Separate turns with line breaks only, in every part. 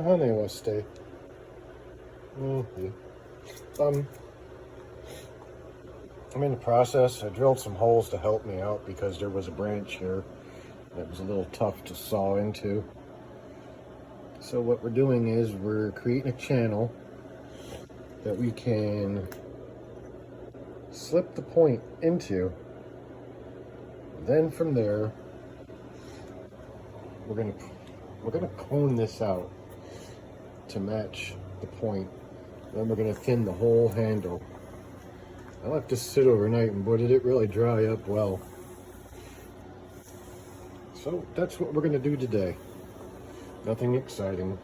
honey will stay. I'm in the process. I drilled some holes to help me out because there was a branch here that was a little tough to saw into. So what we're doing is we're creating a channel that we can slip the point into. Then from there, we're gonna cone this out to match the point. Then we're gonna thin the whole handle. I left this sit overnight, and boy, did it really dry up well. So that's what we're gonna do today. Nothing exciting.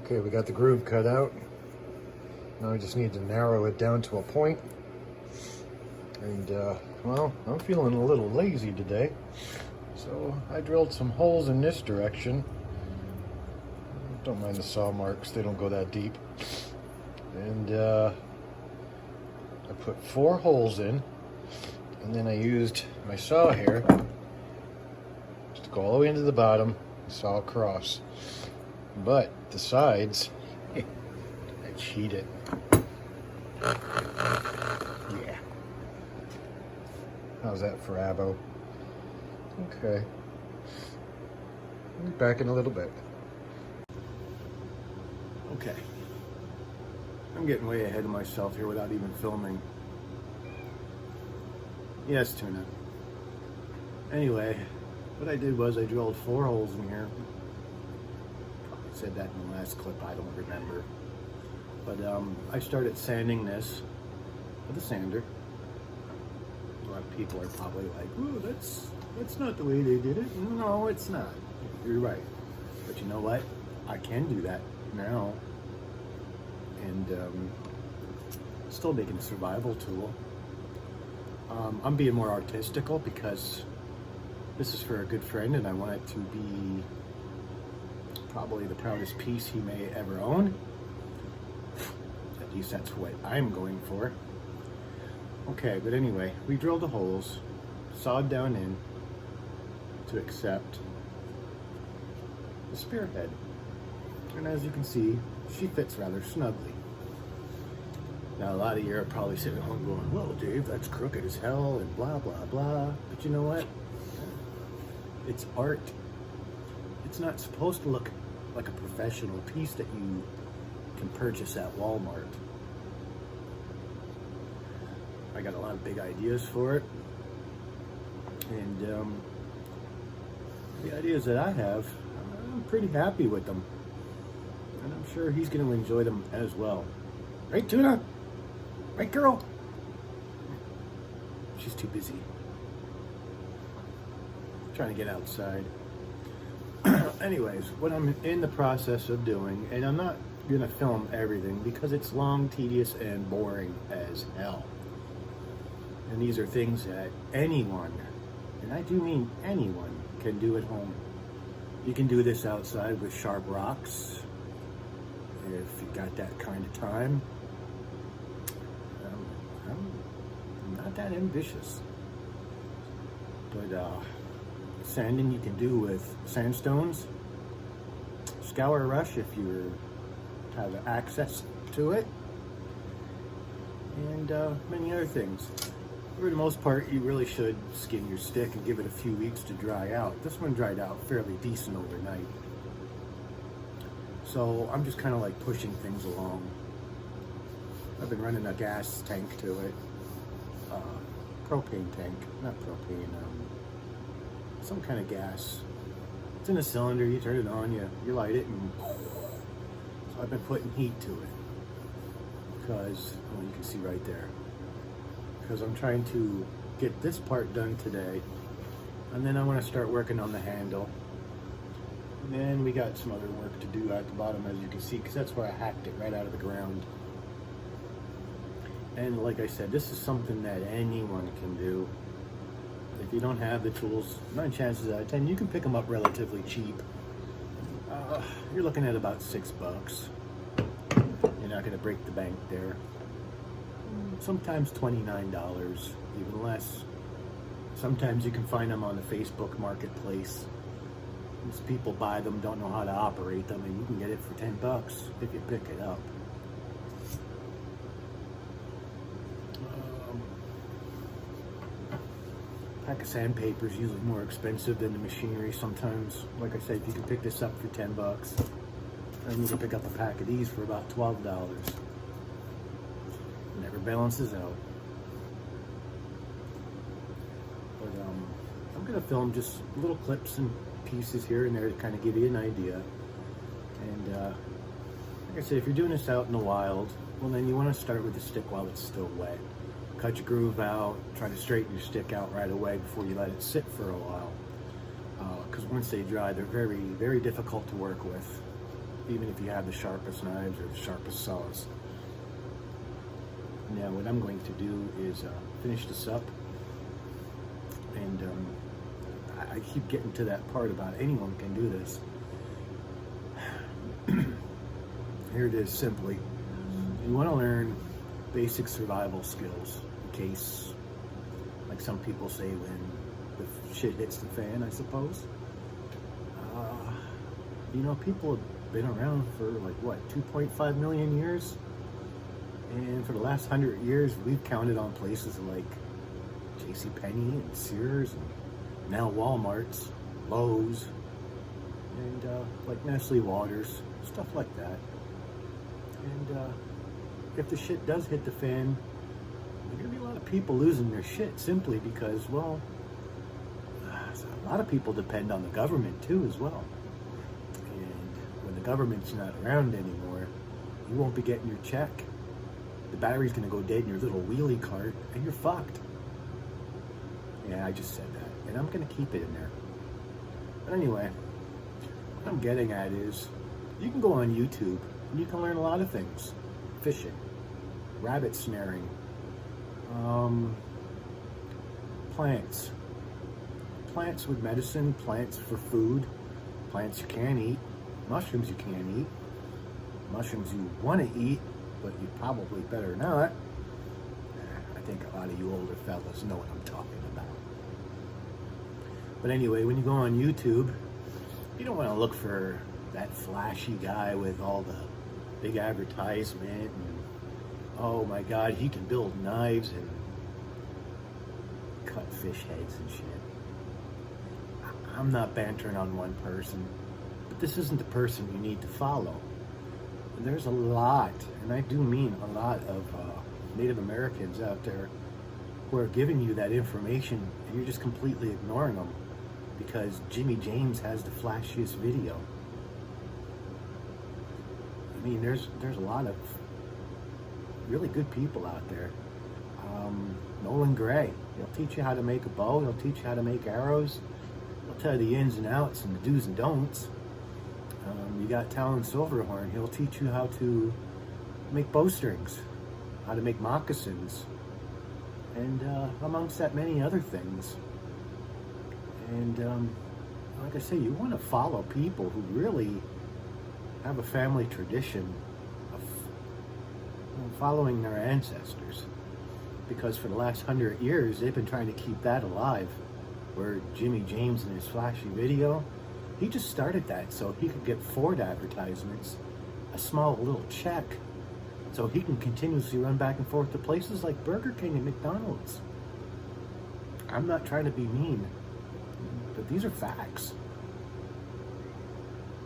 Okay, we got the groove cut out. Now I just need to narrow it down to a point. And, well, I'm feeling a little lazy today. So I drilled some holes in this direction. Don't mind the saw marks, they don't go that deep. And, I put 4 holes in. And then I used my saw here just to go all the way into the bottom and saw across. But the sides, I cheated. Yeah. How's that for Abo? Okay. Back in a little bit. Okay. I'm getting way ahead of myself here without even filming. Yes, Tuna. Anyway, what I did was I drilled 4 holes in here. Probably said that in the last clip, I don't remember. But I started sanding this with a sander. A lot of people are probably like, "Ooh, that's not the way they did it." No, it's not. You're right. But you know what? I can do that now. And still making a survival tool. I'm being more artistical because this is for a good friend and I want it to be probably the proudest piece he may ever own. At least that's what I'm going for. Okay, but anyway, we drilled the holes, sawed down in to accept the spearhead. And as you can see, she fits rather snugly. Now, a lot of you are probably sitting at home going, "Well, Dave, that's crooked as hell," and blah, blah, blah. But you know what? It's art. It's not supposed to look like a professional piece that you can purchase at Walmart. I got a lot of big ideas for it. And the ideas that I have, I'm pretty happy with them. And I'm sure he's going to enjoy them as well. Right, Tuna? Right, girl? She's too busy. Trying to get outside. Anyways, what I'm in the process of doing, and I'm not going to film everything because it's long, tedious, and boring as hell. And these are things that anyone, and I do mean anyone, can do at home. You can do this outside with sharp rocks if you got that kind of time. I'm not that ambitious. But sanding you can do with sandstones, scour rush if you have access to it, and many other things. For the most part, you really should skin your stick and give it a few weeks to dry out. This one dried out fairly decent overnight. So I'm just kind of like pushing things along. I've been running a gas tank to it. Propane tank, not propane, some kind of gas. It's in a cylinder, you turn it on, you light it, and so I've been putting heat to it. Because, well, you can see right there. Because I'm trying to get this part done today, and then I want to start working on the handle. And then we got some other work to do at the bottom, as you can see, because that's where I hacked it right out of the ground. And like I said, this is something that anyone can do. If you don't have the tools, 9 chances out of 10, you can pick them up relatively cheap. You're looking at about $6. You're not going to break the bank there. Sometimes $29, even less. Sometimes you can find them on the Facebook marketplace. These people buy them, don't know how to operate them, and you can get it for $10 if you pick it up. Pack of sandpaper is usually more expensive than the machinery sometimes. Like I said, if you can pick this up for $10, then you can pick up a pack of these for about $12. Never balances out. But I'm gonna film just little clips and pieces here and there to kind of give you an idea. And like I said, if you're doing this out in the wild, well, then you want to start with the stick while it's still wet. Cut your groove out, try to straighten your stick out right away before you let it sit for a while. Because once they dry, they're very, very difficult to work with, even if you have the sharpest knives or the sharpest saws. Now what I'm going to do is finish this up, and I keep getting to that part about anyone can do this. Here it is, simply. You want to learn basic survival skills in case, like some people say, when the shit hits the fan, I suppose. You know, people have been around for like, what, 2.5 million years? And for the last 100 years, we've counted on places like JCPenney and Sears and now Walmart's, Lowe's, and like Nestle Waters, stuff like that. And if the shit does hit the fan, there's gonna be a lot of people losing their shit simply because, well, a lot of people depend on the government too as well. And when the government's not around anymore, you won't be getting your check. The battery's gonna go dead in your little wheelie cart and you're fucked. Yeah, I just said that. And I'm gonna keep it in there. But anyway, what I'm getting at is, you can go on YouTube and you can learn a lot of things. Fishing, rabbit snaring, plants with medicine, plants for food, plants you can eat, mushrooms you can't eat, mushrooms you want to eat, but you probably better not. I think a lot of you older fellas know what I'm talking about. But anyway, when you go on YouTube, you don't want to look for that flashy guy with all the big advertisement and, oh my god, he can build knives and cut fish heads and shit. I'm not bantering on one person, but this isn't the person you need to follow. And there's a lot, and I do mean a lot, of Native Americans out there who are giving you that information and you're just completely ignoring them because Jimmy James has the flashiest video. I mean, there's a lot of really good people out there. Nolan Gray, he'll teach you how to make a bow, he'll teach you how to make arrows, he'll tell you the ins and outs and the do's and don'ts. You got Talon Silverhorn, he'll teach you how to make bowstrings, how to make moccasins, and amongst that many other things. And like I say, you want to follow people who really have a family tradition of following their ancestors, because for the last 100 years they've been trying to keep that alive. Where Jimmy James in his flashy video, he just started that so he could get Ford advertisements, a small little check, so he can continuously run back and forth to places like Burger King and McDonald's. I'm not trying to be mean, but these are facts.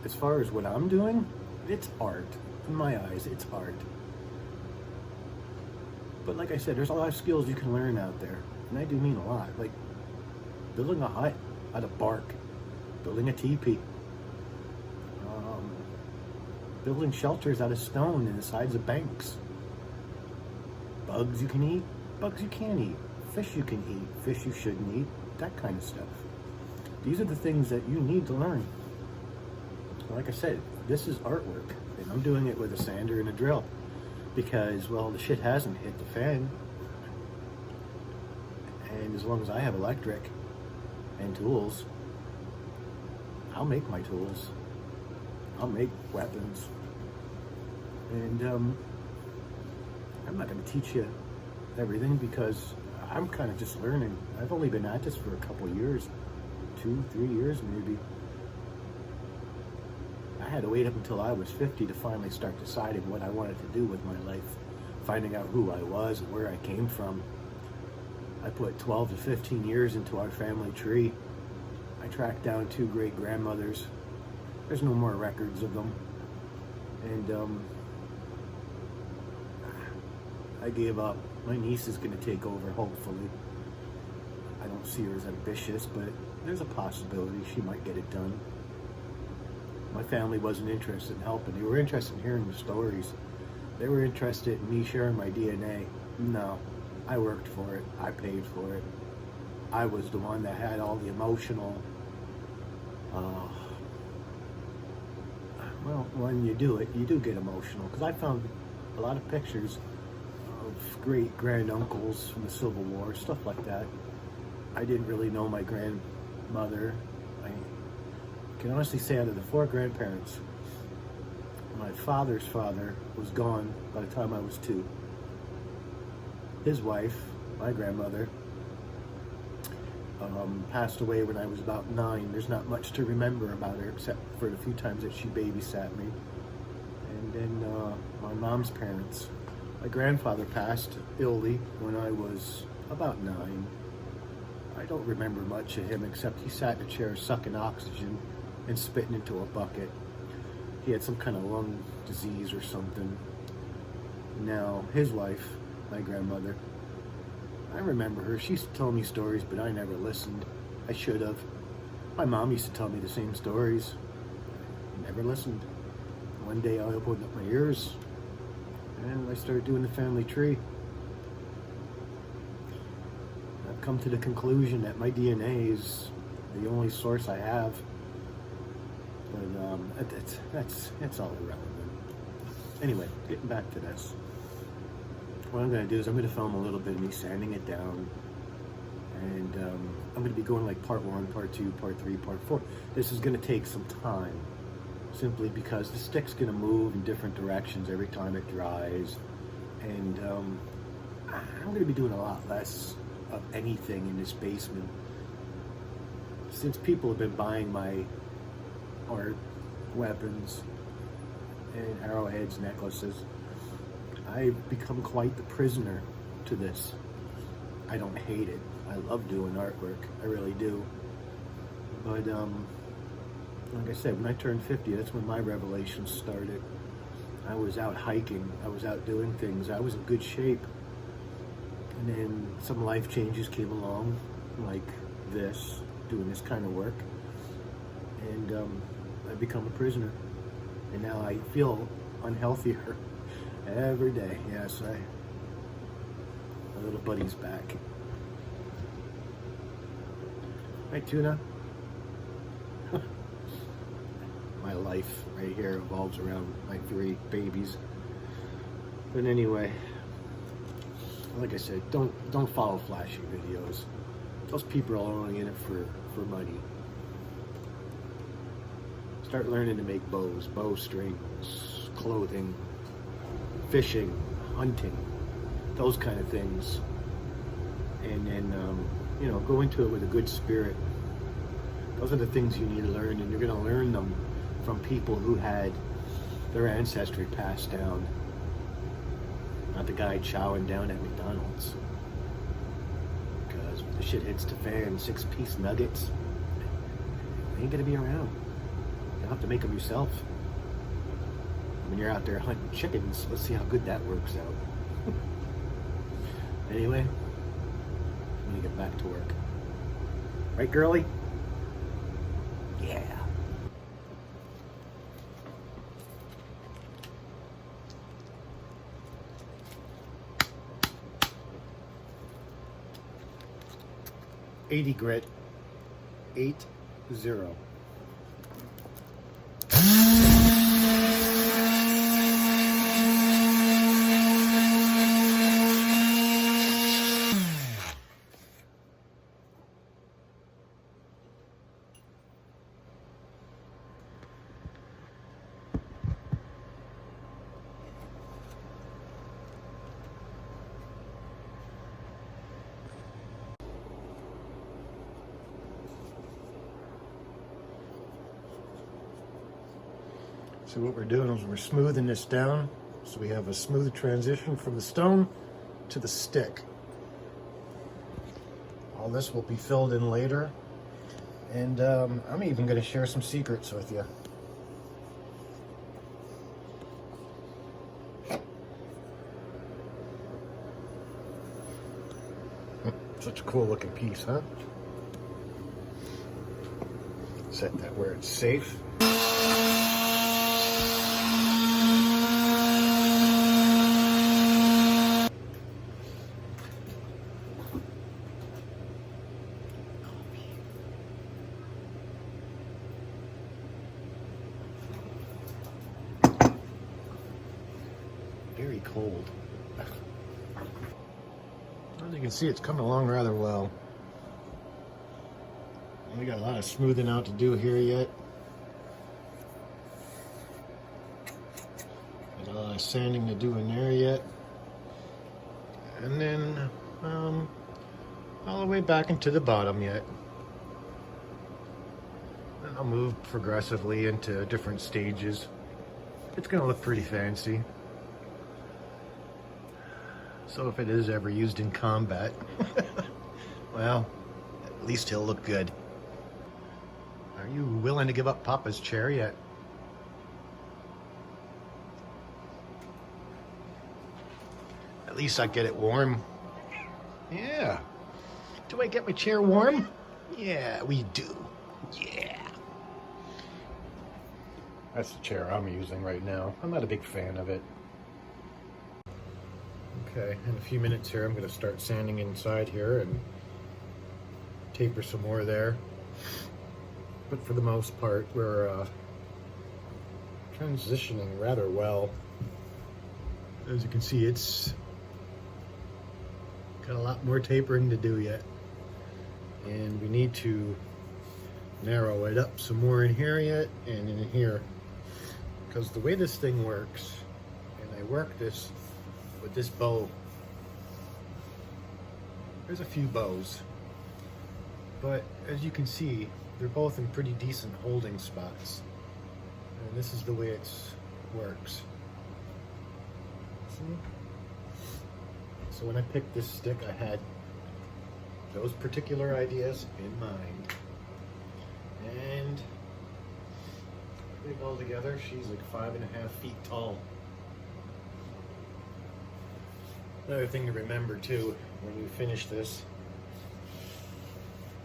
As far as what I'm doing, it's art. In my eyes, it's art. But like I said, there's a lot of skills you can learn out there. And I do mean a lot. Like building a hut out of bark, building a teepee, building shelters out of stone in the sides of banks. Bugs you can eat, bugs you can't eat. Fish you can eat, fish you shouldn't eat. That kind of stuff. These are the things that you need to learn. Like I said, this is artwork, and I'm doing it with a sander and a drill because, well, the shit hasn't hit the fan. And as long as I have electric and tools, I'll make my tools. I'll make weapons. And I'm not going to teach you everything because I'm kind of just learning. I've only been at this for a couple years, 2, 3 years maybe. I had to wait up until I was 50 to finally start deciding what I wanted to do with my life, finding out who I was and where I came from. I put 12 to 15 years into our family tree. I tracked down 2 great-grandmothers. There's no more records of them. And I gave up. My niece is going to take over, hopefully. I don't see her as ambitious, but there's a possibility she might get it done. My family wasn't interested in helping. They were interested in hearing the stories. They were interested in me sharing my DNA. No, I worked for it. I paid for it. I was the one that had all the emotional, well, when you do it, you do get emotional. Because I found a lot of pictures of great-granduncles from the Civil War, stuff like that. I didn't really know my grandmother. I can honestly say out of the 4 grandparents, my father's father was gone by the time I was 2. His wife, my grandmother, passed away when I was about 9. There's not much to remember about her except for the few times that she babysat me. And then my mom's parents. My grandfather passed illy when I was about 9. I don't remember much of him except he sat in a chair sucking oxygen and spitting into a bucket. He had some kind of lung disease or something. Now, his wife, my grandmother, I remember her. She used to tell me stories, but I never listened. I should have. My mom used to tell me the same stories. I never listened. One day I opened up my ears and I started doing the family tree. I've come to the conclusion that my DNA is the only source I have. But that's all irrelevant. Anyway, getting back to this. What I'm going to do is I'm going to film a little bit of me sanding it down. And I'm going to be going like part 1, part 2, part 3, part 4. This is going to take some time. Simply because the stick's going to move in different directions every time it dries. And I'm going to be doing a lot less of anything in this basement. Since people have been buying my art, weapons, and arrowheads, necklaces, I've become quite the prisoner to this. I don't hate it. I love doing artwork. I really do. But like I said, when I turned 50, that's when my revelations started. I was out hiking. I was out doing things. I was in good shape. And then some life changes came along, like this, doing this kind of work. And I've become a prisoner. And now I feel unhealthier every day. Yes, my little buddy's back. Hi, Tuna. My life right here revolves around my 3 babies. But anyway, like I said, don't follow flashy videos. Those people are only in it for money. Start learning to make bows, bowstrings, clothing, fishing, hunting, those kind of things. And then, go into it with a good spirit. Those are the things you need to learn, and you're going to learn them from people who had their ancestry passed down. Not the guy chowing down at McDonald's. Because when the shit hits the fan, 6-piece nuggets, they ain't going to be around. You'll have to make them yourself. When you're out there hunting chickens, let's see how good that works out. Anyway, I'm gonna get back to work. Right, girly? Yeah. #80grit, 80. So what we're doing is we're smoothing this down so we have a smooth transition from the stone to the stick. All this will be filled in later, and I'm even going to share some secrets with you. Such a cool looking piece, huh? Set that where it's safe. Very cold. As you can see, it's coming along rather well. We got a lot of smoothing out to do here yet. Got a lot of sanding to do in there yet. And then all the way back into the bottom yet. And I'll move progressively into different stages. It's gonna look pretty fancy. So if it is ever used in combat, well, at least he'll look good. Are you willing to give up Papa's chair yet? At least I get it warm. Yeah. Do I get my chair warm? Yeah, we do. Yeah. That's the chair I'm using right now. I'm not a big fan of it. Okay, in a few minutes here, I'm going to start sanding inside here and taper some more there. But for the most part, we're transitioning rather well. As you can see, it's got a lot more tapering to do yet. And we need to narrow it up some more in here yet and in here. Because the way this thing works, and I work this with this bow, there's a few bows, but as you can see, they're both in pretty decent holding spots, and this is the way it works. See? So when I picked this stick, I had those particular ideas in mind, and I think altogether she's like 5.5 feet tall. Another thing to remember too, when you finish this,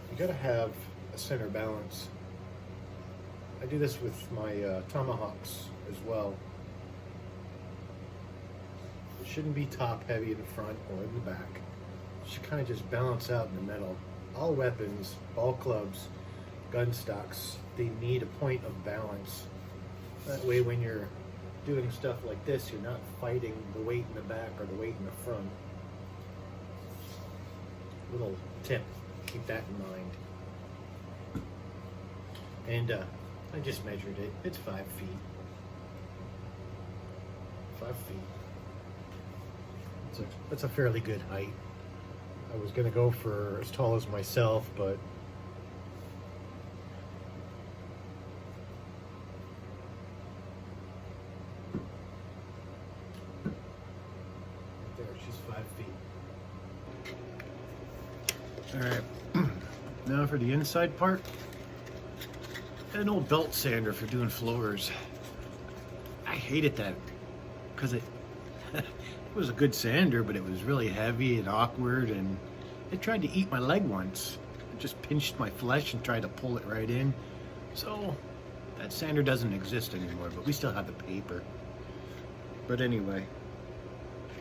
you gotta have a center balance. I do this with my tomahawks as well. It shouldn't be top heavy in the front or in the back. It should kind of just balance out in the middle. All weapons, all clubs, gun stocks, they need a point of balance. That way when you're doing stuff like this, you're not fighting the weight in the back or the weight in the front. Little tip, keep that in mind. And I just measured it. It's 5 feet. 5 feet. That's a fairly good height. I was gonna go for as tall as myself, but there, she's 5 feet. All right, now for the inside part. An old belt sander for doing floors. I hated that because it was a good sander, but it was really heavy and awkward, and it tried to eat my leg once. It just pinched my flesh and tried to pull it right in. So that sander doesn't exist anymore, but we still have the paper. But anyway,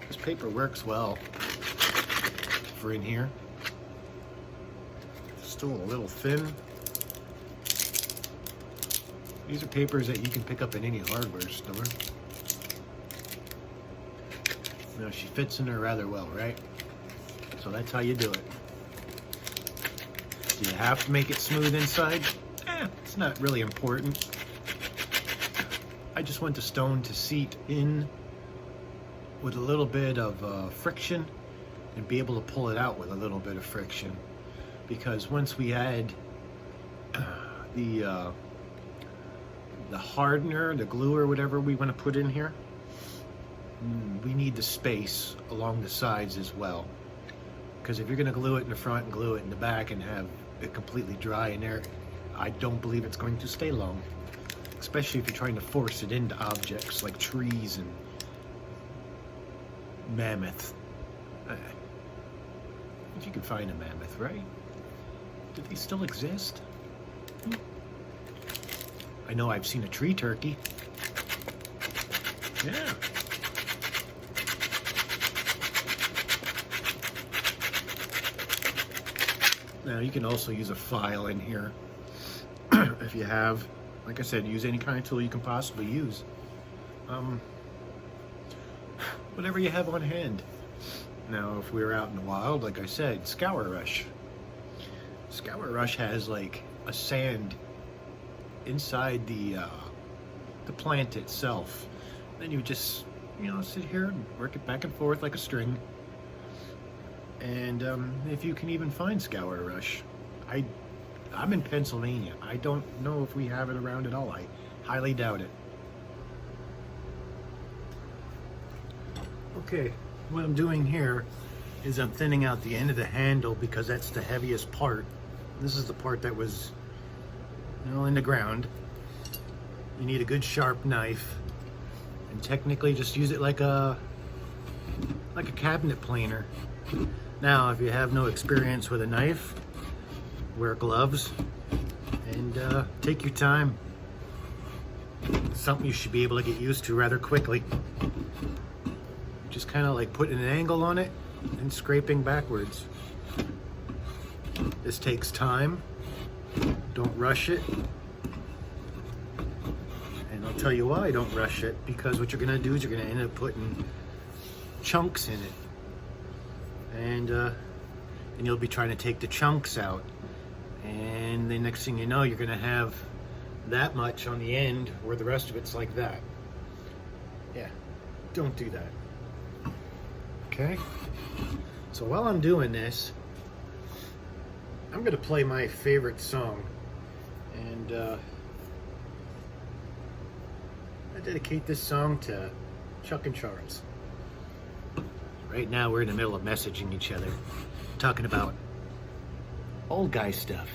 this paper works well for in here. Still a little thin. These are papers that you can pick up in any hardware store. Now she fits in there rather well, right? So that's how you do it. Do you have to make it smooth inside? It's not really important. I just want the stone to seat in with a little bit of friction and be able to pull it out with a little bit of friction. Because once we add the the hardener, the glue or whatever we want to put in here, we need the space along the sides as well. Because if you're going to glue it in the front and glue it in the back and have it completely dry in there, I don't believe it's going to stay long. Especially if you're trying to force it into objects like trees and mammoth. If you can find a mammoth, right? Do they still exist? I know I've seen a tree turkey. Yeah. Now you can also use a file in here if you have. Like I said, use any kind of tool you can possibly use. Whatever you have on hand. Now, if we were out in the wild, like I said, Scour Rush. Scour Rush has like a sand inside the plant itself. Then you just, sit here and work it back and forth like a string. And if you can even find Scour Rush, I'm in Pennsylvania. I don't know if we have it around at all. I highly doubt it. Okay, what I'm doing here is I'm thinning out the end of the handle because that's the heaviest part. This is the part that was, in the ground. You need a good sharp knife, and technically just use it like a cabinet planer. Now, if you have no experience with a knife, wear gloves and take your time. It's something you should be able to get used to rather quickly. Just kind of like putting an angle on it and scraping backwards. This takes time. Don't rush it. And I'll tell you why I don't rush it, because what you're gonna do is you're gonna end up putting chunks in it. And you'll be trying to take the chunks out. And the next thing you know, you're gonna have that much on the end where the rest of it's like that. Yeah, don't do that. Okay? So while I'm doing this, I'm gonna play my favorite song. And I dedicate this song to Chuck and Charles. Right now we're in the middle of messaging each other, talking about old guy stuff.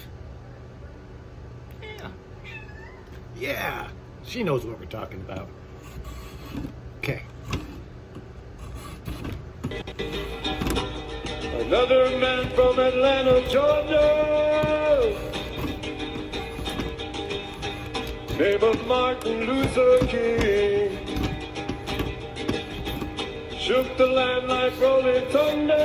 Yeah, she knows what we're talking about. Okay.
Another man from Atlanta, Georgia, name of Martin Luther King, shook the land like rolling thunder,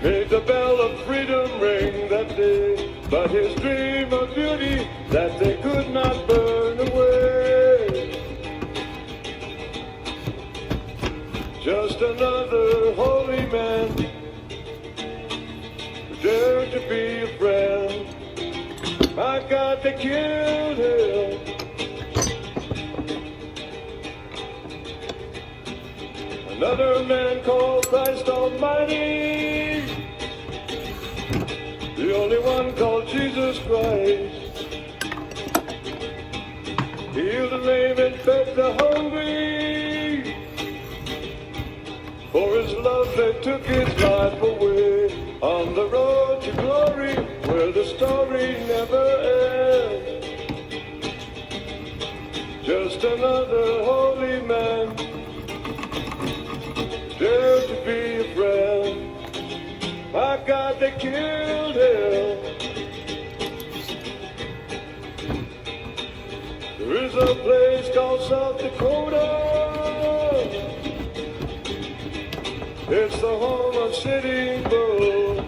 made the bell of freedom ring that day. But his dream of beauty that they could not burn away. Just another holy man who dared to be a friend. My God, they killed him. Another man called Christ Almighty, the only one called Jesus Christ. Healed the lame and fed the hungry. For his love they took his life away. On the road to glory, where the story never ends. Just another holy man, dare to be a friend. My God, they killed him. There is a place called South Dakota. It's the home of Sitting Bull.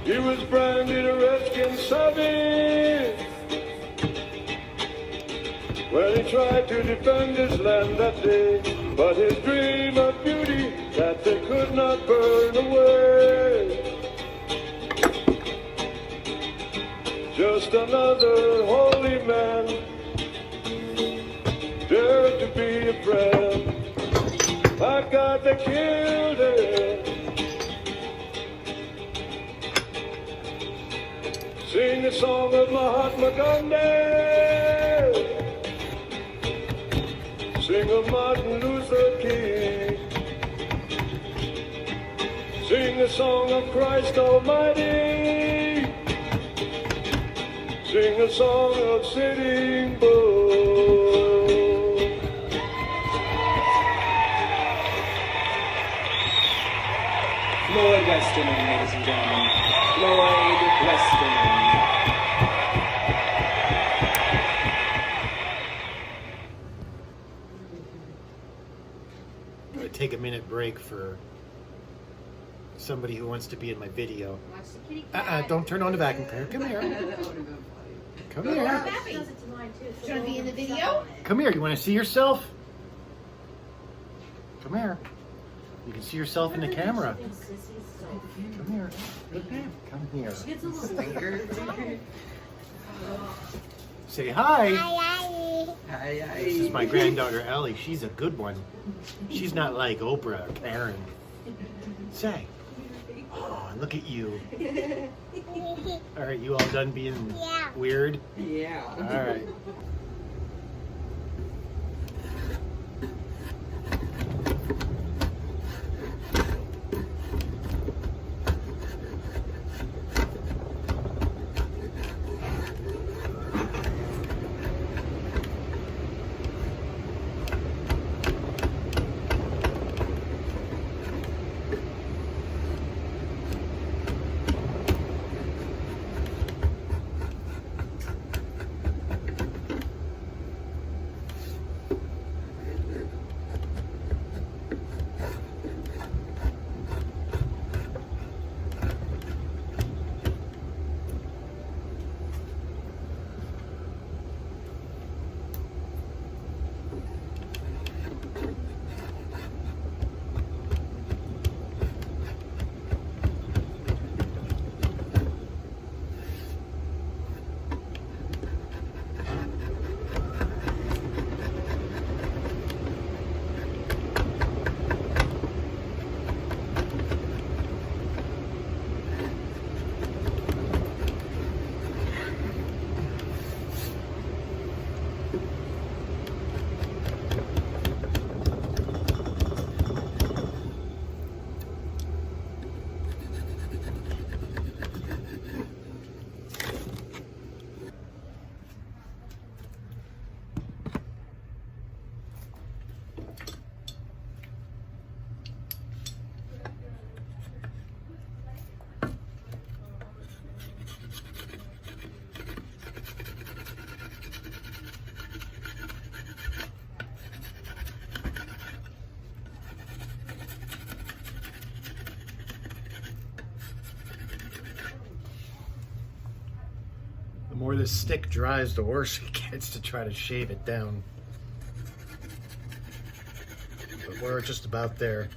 He was branded a Redskin savage when he tried to defend his land that day. But his dream of beauty that they could not burn away. Just another holy man, dared to be a friend. My God, they killed him. Sing the song of Mahatma Gandhi. Sing of Martin Luther King. Sing the song of Christ Almighty. Sing a song of Sitting Bull.
Floyd Westerman, ladies and gentlemen. Floyd Westerman.
I'm gonna take a minute break for somebody who wants to be in my video.
Watch the kitty cat.
Don't turn on the vacuum cleaner. Come here. Come here.
Happy. Do you want to be in the video?
Come here. You want to see yourself? Come here. You can see yourself in the camera. Come here. Come here. Say hi. This is my granddaughter Ellie. She's a good one. She's not like Oprah or Karen. Say. Oh, look at you. All right, you all done being weird?
Yeah.
All right. The more this stick dries, the worse it gets to try to shave it down. But we're just about there.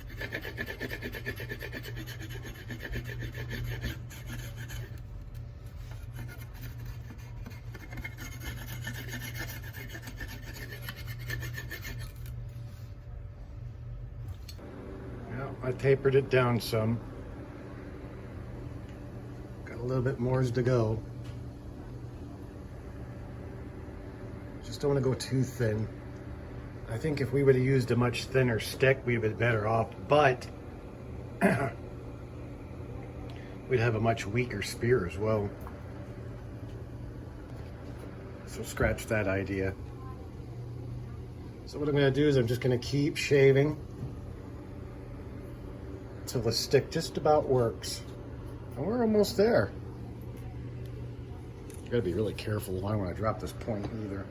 Yeah, I tapered it down some. Got a little bit more to go. Just don't want to go too thin. I think if we would have used a much thinner stick, we'd have been better off, but we'd have a much weaker spear as well. So scratch that idea. So what I'm going to do is I'm just going to keep shaving until the stick just about works. And we're almost there. You got to be really careful. I don't want to drop this point either.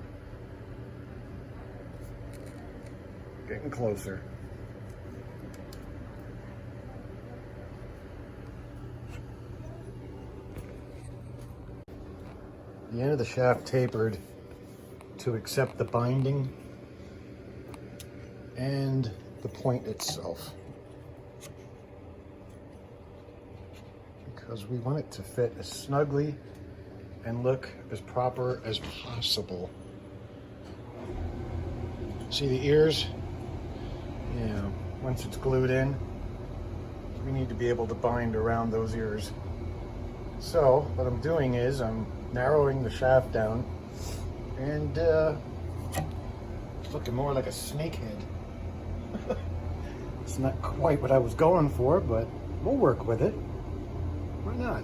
Getting closer. The end of the shaft tapered to accept the binding and the point itself, because we want it to fit as snugly and look as proper as possible. See the ears? Yeah, once it's glued in, we need to be able to bind around those ears So what I'm doing is I'm narrowing the shaft down and it's looking more like a snake head. It's not quite what I was going for, but we'll work with it. Why not?